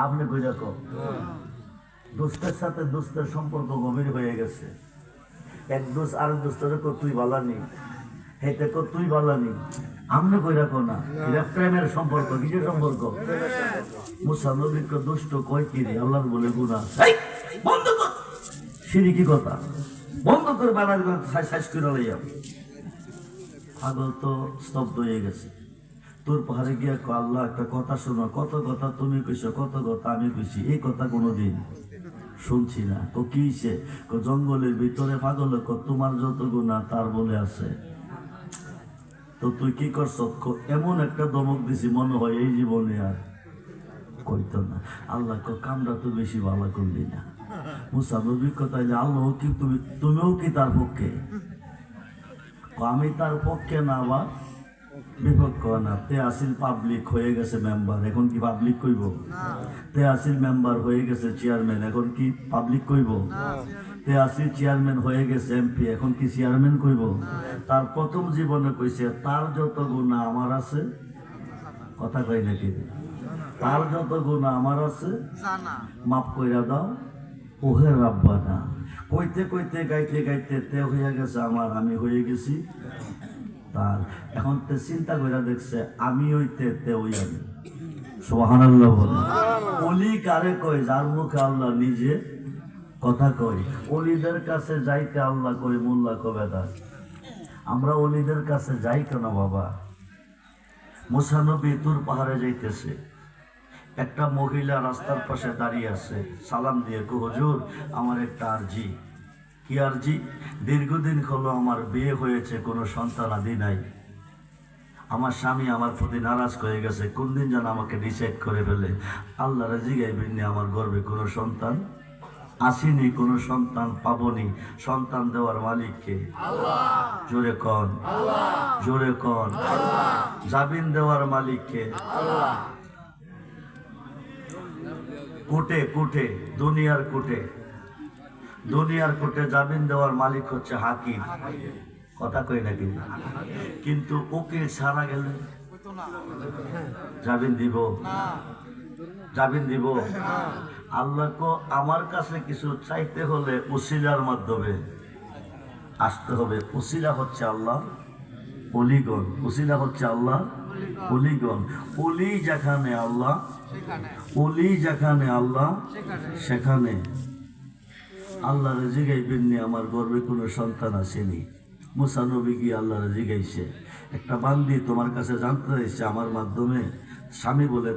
আপনি কইরা কও দোস্তের সাথে দোস্তের সম্পর্ক গভীর হয়ে গেছে। এক দোস্ত আর দোস্তের কো তুই বালানি, হেতে কো তুই বালানি, আমনে কইরা কো না। এটা প্রেমের সম্পর্ক। কিসের সম্পর্ক? মুসা নবী কো দুষ্ট কয় কি রে, আল্লাহ বলে গুনাহ। এই বন্ধ কর, শিরকি কথা বন্ধ করে বানার সাইজ করে লইয়া। পাগল তো স্তব্ধ হয়ে গেছে। তোর পাহাড়ে গিয়া আল্লাহ একটা কথা শোনো, কত কথা তুমি কইছো, কত কথা আমি কইছি, এই কথা কোনোদিন শুনছি না। ও কি সে জঙ্গলের ভিতরে পাগল তোমার যত গুণা তার বলে আছে। তো তুই কি করছ? এমন একটা দমক দিছি মনে হয় এই জীবনে আর কইতো না। আল্লাহ কামটা তো বেশি ভালো করলি না। মুসা নবীর কথা যে আল্লাহ কি তুমিও কি তার পক্ষে? আমি তার পক্ষে না, আবার বিপক্ষ না। তে আসিল পাবলিক হয়ে গেছে মেম্বার, এখন কি পাবলিক কইব? তে আসিল মেম্বার হয়ে গেছে চেয়ারম্যান, এখন কি পাবলিক কইব? তে আসিল চেয়ারম্যান হয়ে গেছে এমপি, এখন কি চেয়ারম্যান কইব? তার প্রথম জীবনে কইছে তার যত গুনাহ আমার আছে, কথা কই নাকি? তার যত গুনাহ আমার আছে মাফ কইরা দাও ওহে রাব্বানা। কইতে কইতে গাইতে গাইতে তে হইয়া গেছে আমার, আমি হয়ে গেছি তার। এখন তে চিন্তা করে দেখছে আমি হইতে তে ওই আমি। সুবহানাল্লাহ বলে। ওলি কারে কয়? যার মুখে আল্লাহ নিজে কথা কয়। ওলিদের কাছে যাইতে আল্লাহ কয় মোল্লা কবেদা। আমরা ওলিদের কাছে যাই কেন বাবা? মুসা নবী তুর পাহাড়ে যাইতেছে, একটা মহিলা রাস্তার পাশে দাঁড়িয়ে আছে, সালাম দিয়ে কো হুজুর আমার একটা আরজি। কি আরজি? দীর্ঘদিন হলো আমার বিয়ে হয়েছে, কোনো সন্তান আদি নাই। আমার স্বামী আমার প্রতি নারাজ হয়ে গেছে, কোন দিন যেন আমাকে ডিসাইড করে ফেলে। আল্লাহ রাজি গাইবেন আমার গর্বে কোনো সন্তান আসেনি, কোনো সন্তান পাবনি। সন্তান দেওয়ার মালিককে জোরে কন, জোরে কন। জাবিন দেওয়ার মালিককে। কোটে কোটে, দুনিয়ার কোটে, দুনিয়ার কোটে জামিন দেওয়ার মালিক হচ্ছে হাকিম। কথা কই নাকি? কিন্তু ওকে ছাড়া গেলে জামিন দিব? জামিন দিব? আল্লাহ কো আমার কাছে কিছু চাইতে হলে উসিলার মাধ্যমে আসতে হবে। উসিলা হচ্ছে আল্লাহ, অলিগণ। উসিলা হচ্ছে আল্লাহ, অলিগণ। অলি যেখানে আল্লাহ, অলি যেখানে আল্লাহ সেখানে আল্লাহর জিগাইবেন আমার গর্বে কোনো সন্তান আসেনি। মুসা নবী গিয়ে আল্লাহর জিগাইছে, একটা বান্দি তোমার কাছে জানতে চাইছে আমার মাধ্যমে, স্বামী বলে